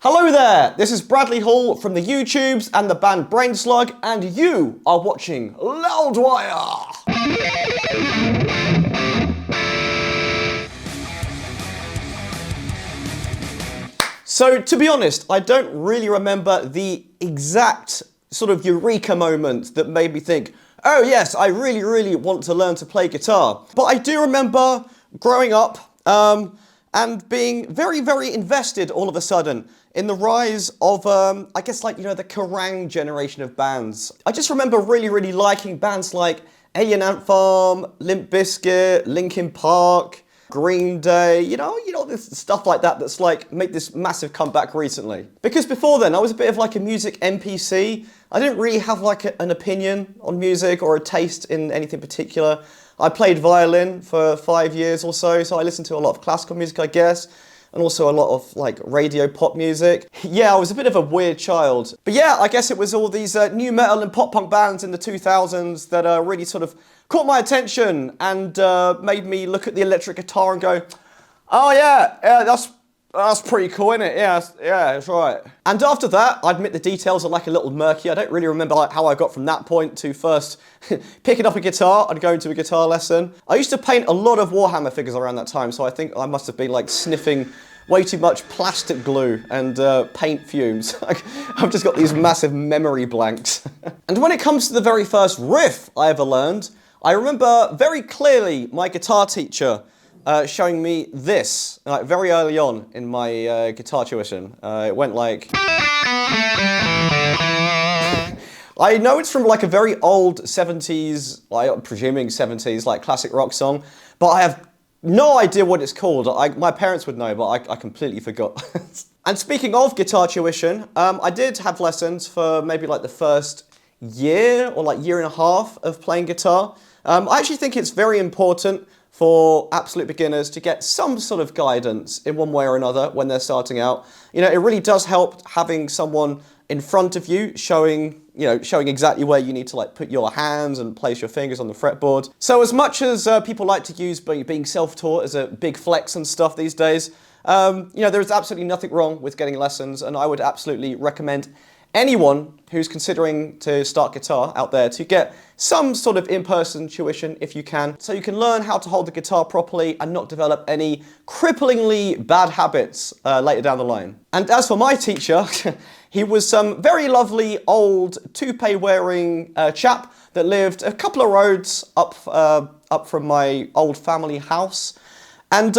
Hello there, this is Bradley Hall from the YouTubes and the band Brainslug, and you are watching Loudwire! So, to be honest, I don't really remember the exact sort of eureka moment that made me think, oh yes, I really want to learn to play guitar. But I do remember growing up and being very invested all of a sudden in the rise of, I guess, like, you know, the Kerrang generation of bands. I just remember really liking bands like Alien Ant Farm, Limp Bizkit, Linkin Park, Green Day, you know, this stuff like that that's like made this massive comeback recently. Because before then, I was a bit of like a music NPC. I didn't really have like an opinion on music or a taste in anything particular. I played violin for 5 years or so I listened to a lot of classical music, I guess, and also a lot of like radio pop music. Yeah, I was a bit of a weird child. But yeah, I guess it was all these new metal and pop punk bands in the 2000s that really sort of caught my attention and made me look at the electric guitar and go, oh yeah, that's pretty cool, isn't it? Yeah, that's right. And after that, I admit the details are like a little murky. I don't really remember like how I got from that point to first picking up a guitar and going to a guitar lesson. I used to paint a lot of Warhammer figures around that time, so I think I must have been like sniffing way too much plastic glue and paint fumes. I've just got these massive memory blanks. And when it comes to the very first riff I ever learned, I remember very clearly my guitar teacher showing me this, like very early on in my guitar tuition. It went like... I know it's from like a very old 70s, I'm presuming 70s, like classic rock song, but I have no idea what it's called. My parents would know, but I completely forgot. And speaking of guitar tuition, I did have lessons for maybe like the first year or like year and a half of playing guitar. I actually think it's very important for absolute beginners to get some sort of guidance in one way or another when they're starting out. You know, it really does help having someone in front of you showing exactly where you need to like put your hands and place your fingers on the fretboard. So as much as people like to use being self-taught as a big flex and stuff these days, there is absolutely nothing wrong with getting lessons, and I would absolutely recommend anyone who's considering to start guitar out there to get some sort of in-person tuition if you can, so you can learn how to hold the guitar properly and not develop any cripplingly bad habits later down the line. And as for my teacher, he was some very lovely old toupee-wearing chap that lived a couple of roads up from my old family house, and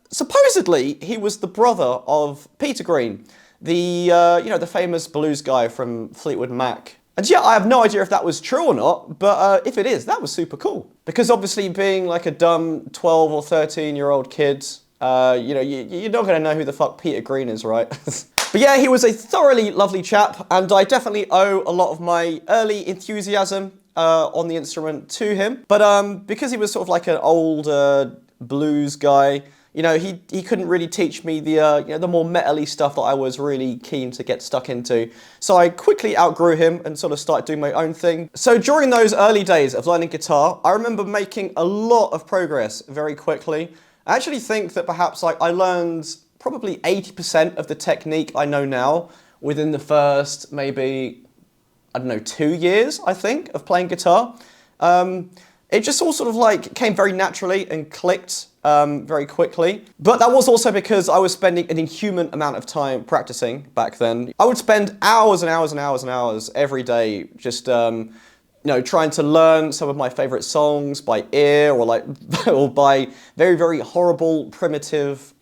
supposedly he was the brother of Peter Green, the famous blues guy from Fleetwood Mac. And yeah, I have no idea if that was true or not, but if it is, that was super cool. Because obviously being like a dumb 12 or 13-year-old kid, you're not going to know who the fuck Peter Green is, right? But yeah, he was a thoroughly lovely chap, and I definitely owe a lot of my early enthusiasm on the instrument to him. But because he was sort of like an old blues guy, he couldn't really teach me the more metal-y stuff that I was really keen to get stuck into. So I quickly outgrew him and sort of started doing my own thing. So during those early days of learning guitar, I remember making a lot of progress very quickly. I actually think that perhaps I learned probably 80% of the technique I know now within the first maybe, 2 years, I think, of playing guitar. It just all sort of like came very naturally and clicked very quickly. But that was also because I was spending an inhuman amount of time practicing back then. I would spend hours and hours every day just trying to learn some of my favorite songs by ear or by very horrible, primitive,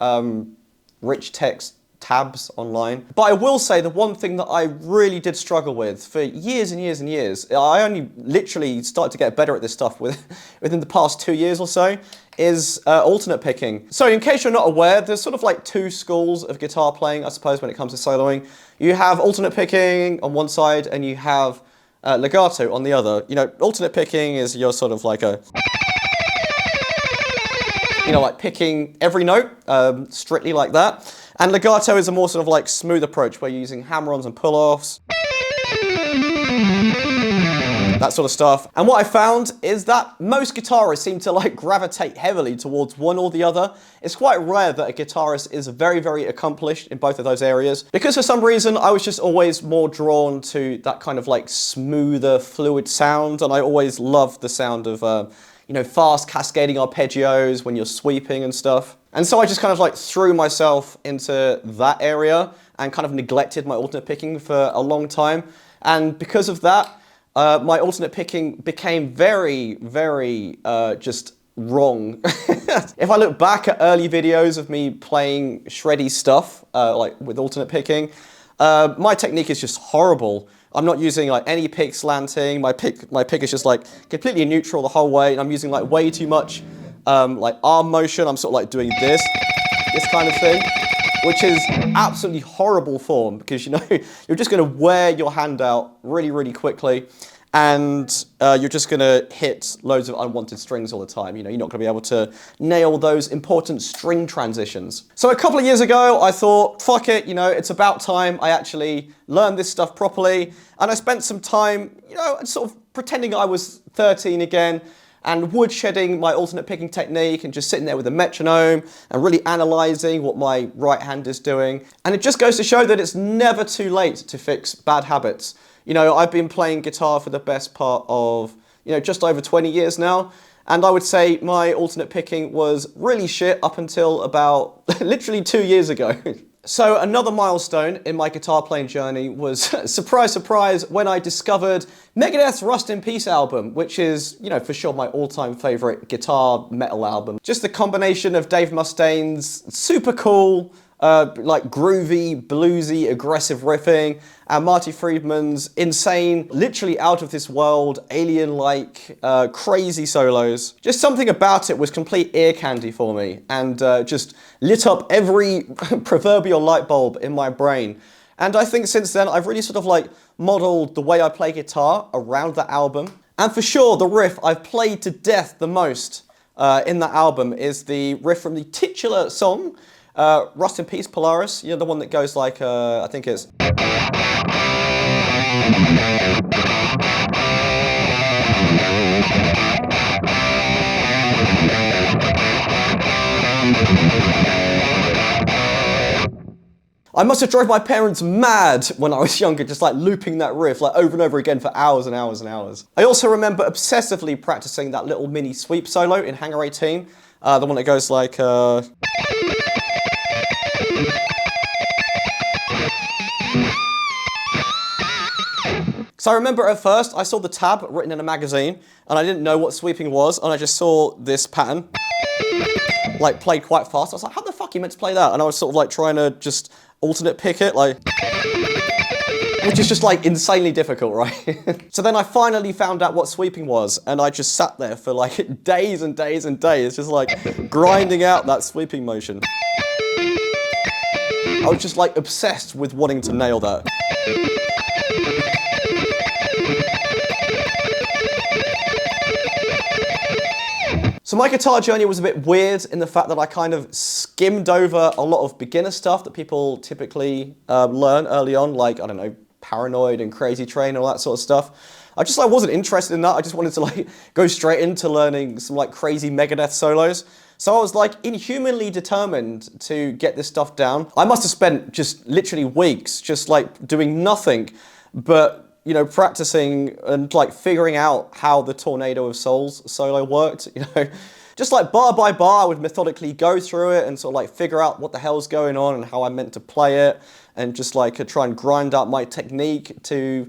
rich text tabs online. But I will say the one thing that I really did struggle with for years and years, I only literally started to get better at this stuff within the past 2 years or so, is alternate picking. So in case you're not aware, there's sort of like two schools of guitar playing, I suppose, when it comes to soloing. You have alternate picking on one side and you have legato on the other. Alternate picking is your sort of like like picking every note, strictly like that. And legato is a more sort of like smooth approach where you're using hammer-ons and pull-offs. that sort of stuff. And what I found is that most guitarists seem to like gravitate heavily towards one or the other. It's quite rare that a guitarist is very, very accomplished in both of those areas. Because for some reason, I was just always more drawn to that kind of like smoother, fluid sound. And I always loved the sound of, you know, fast cascading arpeggios when you're sweeping and stuff. And so I just kind of like threw myself into that area and kind of neglected my alternate picking for a long time. And because of that, my alternate picking became very, very just wrong. If I look back at early videos of me playing shreddy stuff, like with alternate picking, my technique is just horrible. I'm not using like any pick slanting. My pick is just like completely neutral the whole way, and I'm using like way too much like arm motion. I'm sort of like doing this kind of thing, which is absolutely horrible form because, you know, you're just going to wear your hand out really, really quickly, and you're just going to hit loads of unwanted strings all the time. You know, you're not going to be able to nail those important string transitions. So a couple of years ago, I thought, fuck it, you know, it's about time I actually learned this stuff properly. And I spent some time, you know, sort of pretending I was 13 again, and woodshedding my alternate picking technique and just sitting there with a metronome and really analysing what my right hand is doing. And it just goes to show that it's never too late to fix bad habits. You know, I've been playing guitar for the best part of, you know, just over 20 years now. And I would say my alternate picking was really shit up until about literally 2 years ago. So another milestone in my guitar playing journey was, surprise, surprise, when I discovered Megadeth's Rust in Peace album, which is, you know, for sure my all-time favourite guitar metal album. Just the combination of Dave Mustaine's super cool, like groovy, bluesy, aggressive riffing, and Marty Friedman's insane, literally out of this world, alien-like, crazy solos. Just something about it was complete ear candy for me, and just lit up every proverbial light bulb in my brain. And I think since then, I've really sort of like modeled the way I play guitar around that album. And for sure, the riff I've played to death the most in that album is the riff from the titular song, Rust in Peace, Polaris. You know, the one that goes like, I think it's... I must have drove my parents mad when I was younger, just like looping that riff like over and over again for hours and hours and hours. I also remember obsessively practicing that little mini sweep solo in Hangar 18, the one that goes like... So I remember at first I saw the tab written in a magazine and I didn't know what sweeping was, and I just saw this pattern like played quite fast. I was like, how the fuck are you meant to play that? And I was sort of like trying to just alternate pick it, like, which is just like insanely difficult, right? So then I finally found out what sweeping was, and I just sat there for like days and days and days, just like grinding out that sweeping motion. I was just like obsessed with wanting to nail that. So my guitar journey was a bit weird in the fact that I kind of skimmed over a lot of beginner stuff that people typically learn early on, like, I don't know, Paranoid and Crazy Train and all that sort of stuff. I just like wasn't interested in that. I just wanted to like go straight into learning some like crazy Megadeth solos. So I was like inhumanly determined to get this stuff down. I must have spent just literally weeks just like doing nothing but, you know, practicing and like figuring out how the Tornado of Souls solo worked, you know. Just like bar by bar, I would methodically go through it and sort of like figure out what the hell's going on and how I meant to play it, and just like try and grind out my technique to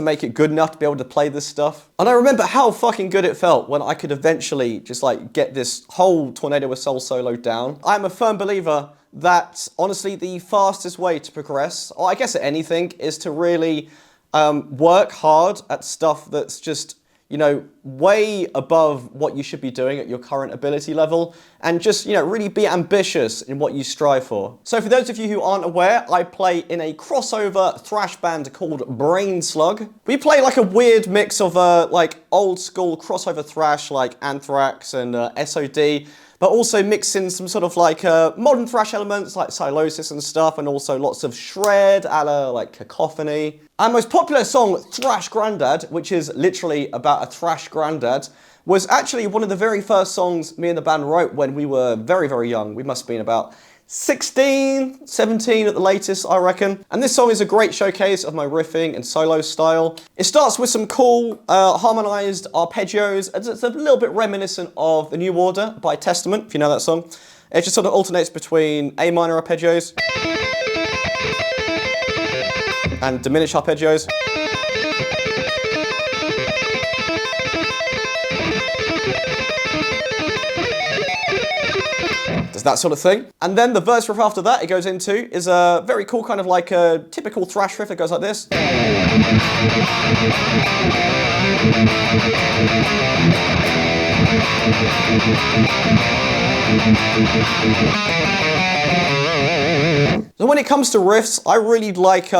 make it good enough to be able to play this stuff. And I remember how fucking good it felt when I could eventually just like get this whole Tornado of Souls solo down. I'm a firm believer that honestly the fastest way to progress, or I guess at anything, is to really work hard at stuff that's just, you know, way above what you should be doing at your current ability level, and just, you know, really be ambitious in what you strive for. So for those of you who aren't aware, I play in a crossover thrash band called Brainslug. We play like a weird mix of like old school crossover thrash like Anthrax and SOD, but also mix in some sort of like modern thrash elements like cylosis and stuff, and also lots of shred, a la like cacophony. Our most popular song, Thrash Grandad, which is literally about a thrash granddad, was actually one of the very first songs me and the band wrote when we were very, very young. We must have been about 16, 17 at the latest, I reckon. And this song is a great showcase of my riffing and solo style. It starts with some cool harmonized arpeggios. It's a little bit reminiscent of The New Order by Testament, if you know that song. It just sort of alternates between A minor arpeggios and diminished arpeggios. That sort of thing. And then the verse riff after that it goes into is a very cool kind of like a typical thrash riff that goes like this. So when it comes to riffs, I really like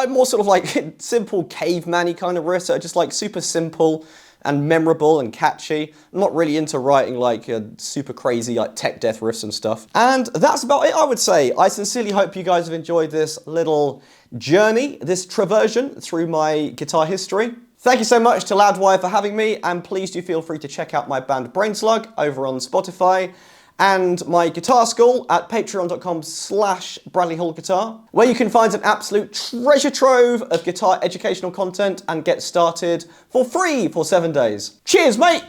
more sort of like simple caveman-y kind of riffs that are just like super simple and memorable and catchy. I'm not really into writing like super crazy like tech death riffs and stuff. And that's about it, I would say. I sincerely hope you guys have enjoyed this little journey, this traversion through my guitar history. Thank you so much to Loudwire for having me, and please do feel free to check out my band Brainslug over on Spotify, and my guitar school at patreon.com/BradleyHallGuitar, where you can find an absolute treasure trove of guitar educational content and get started for free for 7 days. Cheers, mate!